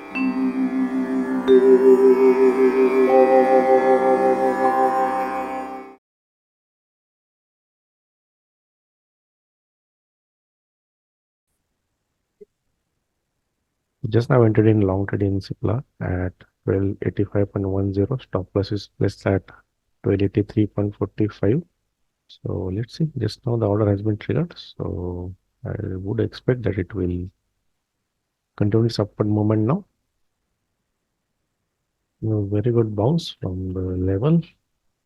Just now entered in long trade in Cipla at 1285.10. Stop loss is placed at 1283.45. So let's see. Just now the order has been triggered. So I would expect that it will continue its upward movement now. Very good bounce from the level,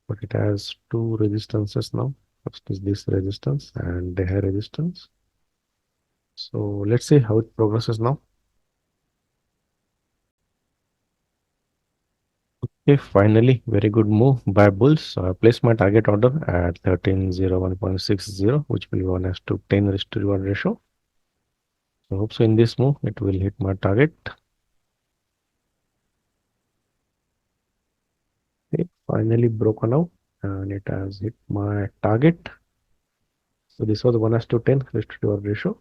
but it has two resistances now. First is this resistance and the high resistance. So let's see how it progresses now. Okay, finally, very good move by bulls. So I placed my target order at 1301.60, which will go on as to 10:1 ratio. So hope so in this move it will hit my target. Okay, finally broken out and it has hit my target. So this was 1 as to 10:1 ratio.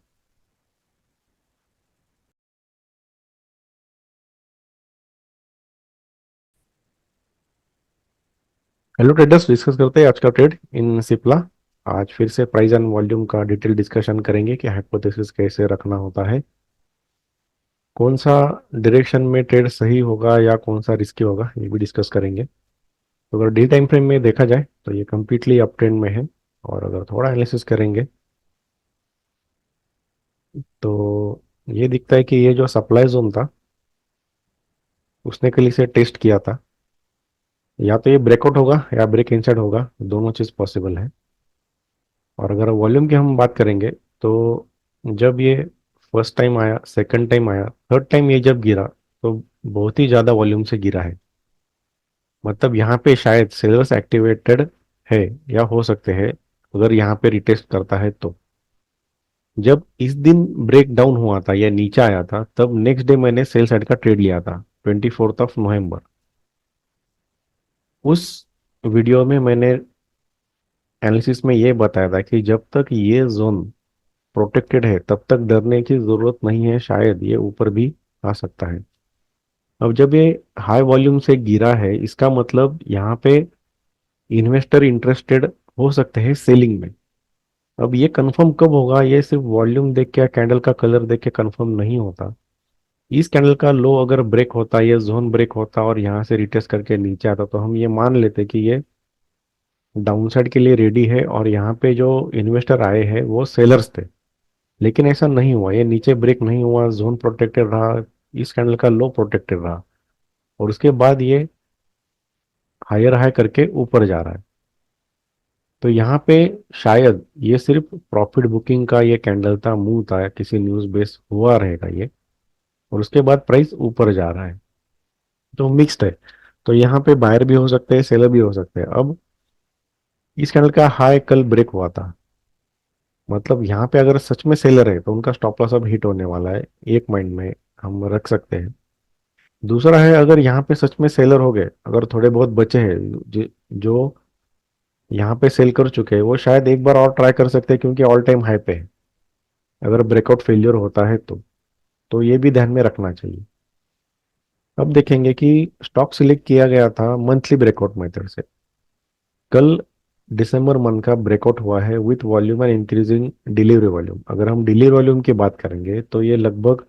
Hello traders, discuss करते हैं आज का trade in Cipla. आज फिर से price and volume का detail discussion करेंगे कि हाइपोथेसिस कैसे रखना होता है, कौन सा डायरेक्शन में ट्रेड सही होगा या कौन सा रिस्की होगा, ये भी डिस्कस करेंगे। तो अगर डे टाइम फ्रेम में देखा जाए तो ये कम्प्लीटली अप ट्रेंड में है, और अगर थोड़ा एनालिसिस करेंगे तो ये दिखता है कि ये जो सप्लाई जोन था उसने कल इसे टेस्ट किया था। या तो ये ब्रेकआउट होगा या ब्रेक इनसाइड होगा, दोनों चीज़ पॉसिबल है। और अगर वॉल्यूम की हम बात करेंगे तो जब ये फर्स्ट टाइम आया, सेकंड टाइम आया, थर्ड टाइम ये जब गिरा तो बहुत ही ज़्यादा वॉल्यूम से गिरा है। मतलब यहाँ पे शायद सेलर्स एक्टिवेटेड है, या हो सकते हैं अगर यहाँ पे रिटेस्ट करता है तो। जब इस दिन ब्रेक डाउन हुआ था या नीचे आया था तब नेक्स्ट डे मैंने सेल साइड का ट्रेड लिया था, 24 नवंबर। उस वीडियो में मैंने एनालिसिस में ये बताया था कि जब तक ये जोन प्रोटेक्टेड है तब तक डरने की जरूरत नहीं है, शायद ये ऊपर भी आ सकता है। अब जब ये हाई वॉल्यूम से गिरा है इसका मतलब यहाँ पे इन्वेस्टर इंटरेस्टेड हो सकते हैं सेलिंग में। अब ये कंफर्म कब होगा, ये सिर्फ वॉल्यूम देख के या कैंडल का कलर देख के कंफर्म नहीं होता। इस कैंडल का लो अगर ब्रेक होता, ये जोन ब्रेक होता और यहाँ से रिटेस्ट करके नीचे आता तो हम ये मान लेते कि ये डाउनसाइड के लिए रेडी है और यहाँ पे जो इन्वेस्टर आए हैं वो सेलर्स थे। लेकिन ऐसा नहीं हुआ, ये नीचे ब्रेक नहीं हुआ, जोन प्रोटेक्टेड रहा, इस कैंडल का लो प्रोटेक्टेड रहा, और उसके बाद ये हायर हाई करके ऊपर जा रहा है। तो यहाँ पे शायद ये सिर्फ प्रॉफिट बुकिंग का ये कैंडल था, मूव था, किसी न्यूज बेस हुआ रहेगा ये, और उसके बाद प्राइस ऊपर जा रहा है। तो मिक्स्ड है। तो यहाँ पे बायर भी हो सकते हैं, सेलर भी हो सकते हैं। अब इस कैंडल का हाई कल ब्रेक हुआ था, मतलब यहाँ पे अगर सच में सेलर है तो उनका स्टॉप लॉस अब हिट होने वाला है, एक माइंड में हम रख सकते हैं। दूसरा है, अगर यहाँ पे सच में सेलर हो गए, अगर थोड़े बहुत बचे हैं जो यहाँ पे सेल कर चुके हैं, वो शायद एक बार और ट्राई कर सकते हैं क्योंकि ऑल टाइम हाई पे है। अगर ब्रेकआउट फेलियर होता है तो ये भी ध्यान में रखना चाहिए। अब देखेंगे कि स्टॉक सिलेक्ट किया गया था मंथली ब्रेकआउट मेथड से। कल दिसंबर मंथ का ब्रेकआउट हुआ है with volume and increasing delivery volume. अगर हम डिलीवरी वॉल्यूम की बात करेंगे तो ये लगभग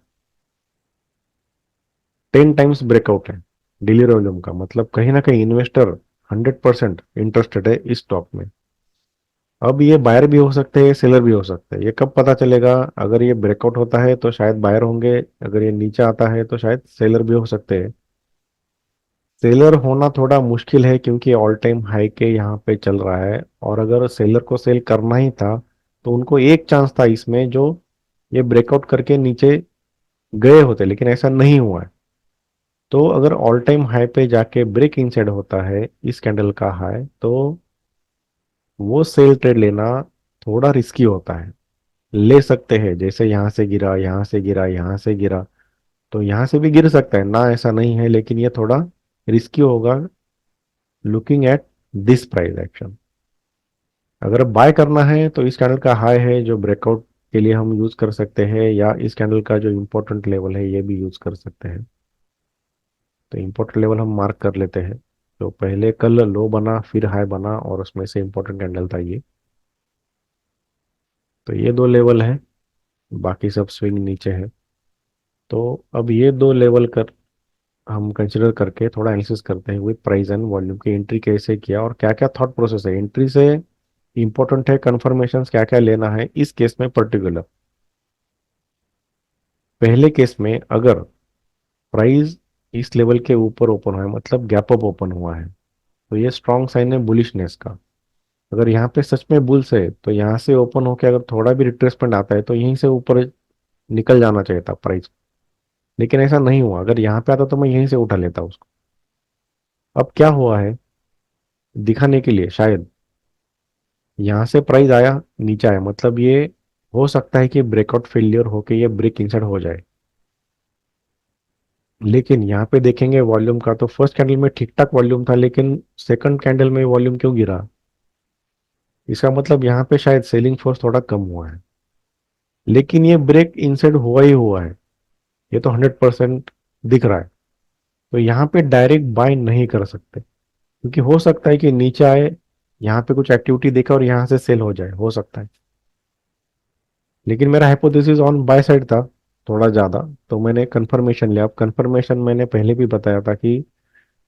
10 टाइम्स ब्रेकआउट है डिलीवरी वॉल्यूम का। मतलब कहीं ना कहीं इन्वेस्टर 100% इंटरेस्टेड है इस स्टॉक में। अब ये बायर भी हो सकते हैं, सेलर भी हो सकते हैं। ये कब पता चलेगा, अगर ये ब्रेकआउट होता है तो शायद बायर होंगे, अगर ये नीचे आता है तो शायद सेलर भी हो सकते हैं। सेलर होना थोड़ा मुश्किल है क्योंकि ऑल टाइम हाई के यहाँ पे चल रहा है, और अगर सेलर को सेल करना ही था तो उनको एक चांस था इसमें, जो ये ब्रेकआउट करके नीचे गए होते, लेकिन ऐसा नहीं हुआ है। तो अगर ऑल टाइम हाई पे जाके ब्रेक इनसाइड होता है इस कैंडल का हाई, तो वो सेल ट्रेड लेना थोड़ा रिस्की होता है। ले सकते हैं, जैसे यहाँ से गिरा, यहाँ से गिरा, यहाँ से गिरा, तो यहाँ से भी गिर सकता है ना, ऐसा नहीं है, लेकिन ये थोड़ा रिस्की होगा looking at this price action. अगर बाय करना है तो इस कैंडल का हाई है जो ब्रेकआउट के लिए हम यूज कर सकते हैं, या इस कैंडल का जो इम्पोर्टेंट लेवल है ये भी यूज कर सकते हैं। तो इम्पोर्टेंट लेवल हम मार्क कर लेते हैं। तो पहले कल लो बना, फिर हाई बना, और उसमें से इम्पोर्टेंट कैंडल था ये। तो ये दो लेवल है, बाकी सब स्विंग नीचे है। तो अब ये दो लेवल कर हम कंसिडर करके थोड़ा एनालिसिस करते हैं विद प्राइस एंड वॉल्यूम की एंट्री कैसे किया और क्या क्या थॉट प्रोसेस है एंट्री से। इंपॉर्टेंट है कंफर्मेशंस क्या क्या लेना है इस केस में पर्टिकुलर। पहले केस में अगर प्राइस इस लेवल के ऊपर ओपन हुआ है, मतलब गैप अप ओपन हुआ है, तो ये स्ट्रॉन्ग साइन है बुलिशनेस का। अगर यहाँ पे सच में बुल्स है तो यहाँ से ओपन होके अगर थोड़ा भी रिट्रेसमेंट आता है तो यहीं से ऊपर निकल जाना चाहिए था प्राइस। लेकिन ऐसा नहीं हुआ, अगर यहाँ पे आता तो मैं यहीं से उठा लेता उसको। अब क्या हुआ है दिखाने के लिए शायद यहाँ से प्राइस आया, नीचे आया, मतलब ये हो सकता है कि ब्रेकआउट फेलियर होके ये ब्रेक इंसर्ट हो जाए। लेकिन यहाँ पे देखेंगे वॉल्यूम का, तो फर्स्ट कैंडल में ठीक ठाक वॉल्यूम था, लेकिन सेकंड कैंडल में वॉल्यूम क्यों गिरा? इसका मतलब यहाँ पे शायद सेलिंग फोर्स थोड़ा कम हुआ है। लेकिन ये ब्रेक इंसर्ट हुआ ही हुआ है, ये तो 100% दिख रहा है। तो यहाँ पे डायरेक्ट बाय नहीं कर सकते, क्योंकि हो सकता है कि नीचे आए, यहाँ पे कुछ एक्टिविटी देखा और यहाँ से सेल हो जाए, हो सकता है। लेकिन मेरा हाइपोथेसिस ऑन बाय साइड था थोड़ा ज़्यादा। तो मैंने कंफर्मेशन लिया। अब कंफर्मेशन मैंने पहले भी बताया था कि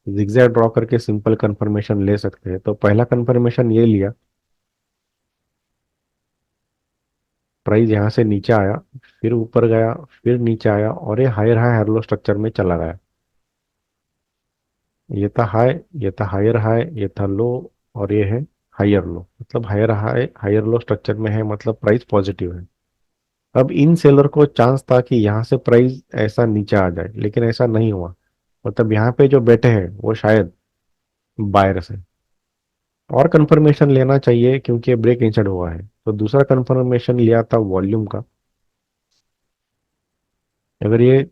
जिगजैग ड्रॉ करके सिंपल कंफर्मेशन ले सकते हैं। तो पहला कंफर्मेशन ये लिया, प्राइस यहाँ से नीचे आया, फिर ऊपर गया, फिर नीचे आया, और ये higher high higher low structure में चला गया। ये था हाई, ये था हायर हाई, ये था लो, और ये है हायर लो। मतलब higher high higher low structure में है, मतलब प्राइस पॉजिटिव है। अब इन सेलर को चांस था कि यहाँ से प्राइस ऐसा नीचे आ जाए, लेकिन ऐसा नहीं हुआ। मतलब यहाँ पे जो बैठे हैं वो शायद बायर्स है। और कंफर्मेशन लेना चाहिए क्योंकि ब्रेक इंसर्ट हुआ है। तो दूसरा कंफर्मेशन लिया था वॉल्यूम का। अगर ये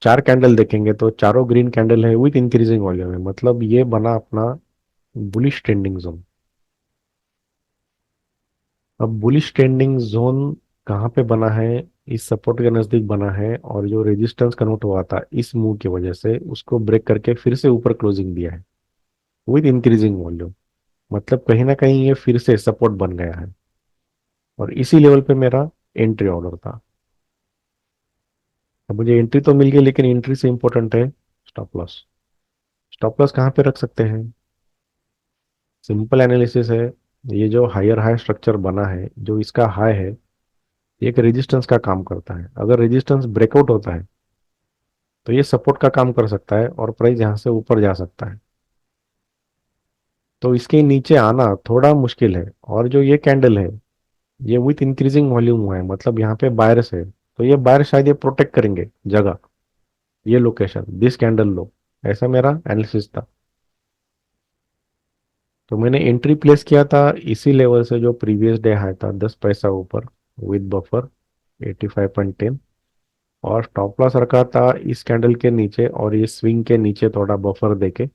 चार कैंडल देखेंगे तो चारों ग्रीन कैंडल है विथ इंक्रीजिंग वॉल्यूम है, मतलब ये बना अपना बुलिश ट्रेंडिंग जोन। अब बुलिश ट्रेंडिंग जोन कहाँ पे बना है? इस सपोर्ट के नजदीक बना है, और जो रेजिस्टेंस कन्वर्ट हुआ था इस मूव की वजह से उसको ब्रेक करके फिर से ऊपर क्लोजिंग दिया है विद इंक्रीजिंग वॉल्यूम। मतलब कहीं ना कहीं ये फिर से सपोर्ट बन गया है, और इसी लेवल पे मेरा एंट्री ऑर्डर था। अब मुझे एंट्री तो मिल गई, लेकिन एंट्री से इंपॉर्टेंट है स्टॉप लॉस। स्टॉप लॉस कहाँ पे रख सकते हैं? सिंपल एनालिसिस है। ये जो हायर हाई स्ट्रक्चर बना है, जो इसका हाई है, ये एक रेजिस्टेंस का काम करता है। अगर रेजिस्टेंस ब्रेकआउट होता है तो ये सपोर्ट का काम कर सकता है और प्राइस यहाँ से ऊपर जा सकता है। तो इसके नीचे आना थोड़ा मुश्किल है। और जो ये कैंडल है, ये विथ इंक्रीजिंग वॉल्यूम हुआ है, मतलब यहाँ पे बायर्स है। तो ये बायर शायद ये प्रोटेक्ट करेंगे जगह, ये लोकेशन, दिस कैंडल लो। ऐसा मेरा एनालिसिस था। तो मैंने एंट्री प्लेस किया था इसी लेवल से जो प्रीवियस डे हाई था, 10 पैसा ऊपर विद बफर 85.10। और स्टॉप लॉस रखा था इस कैंडल के नीचे, और ये स्विंग के नीचे थोड़ा बफर देके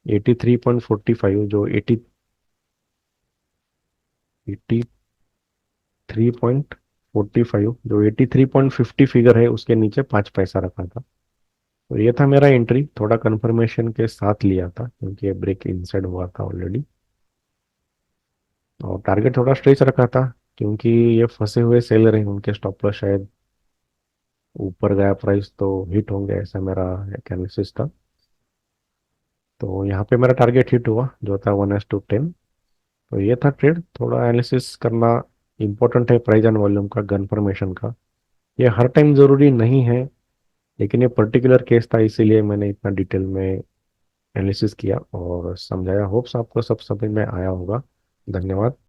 83.45, जो 83.45, जो 83.50 फिगर है उसके नीचे 5 पैसा रखा था। तो ये था मेरा एंट्री, थोड़ा कंफर्मेशन के साथ लिया था क्योंकि ये ब्रेक इनसाइड हुआ था ऑलरेडी। और टारगेट थोड़ा स्ट्रेच रखा था क्योंकि ये फंसे हुए सेलर हैं, उनके स्टॉप लॉस शायद ऊपर गया प्राइस तो हिट होंगे, ऐसा मेरा एक एनालिसिस था। तो यहाँ पे मेरा टारगेट हिट हुआ जो था 1:10। तो ये था ट्रेड। थोड़ा एनालिसिस करना इंपॉर्टेंट है प्राइस एंड वॉल्यूम का, कंफर्मेशन का। ये हर टाइम जरूरी नहीं है, लेकिन ये पर्टिकुलर केस था इसीलिए मैंने इतना डिटेल में एनालिसिस किया और समझाया। होप्स आपको सब समझ में आया होगा। धन्यवाद।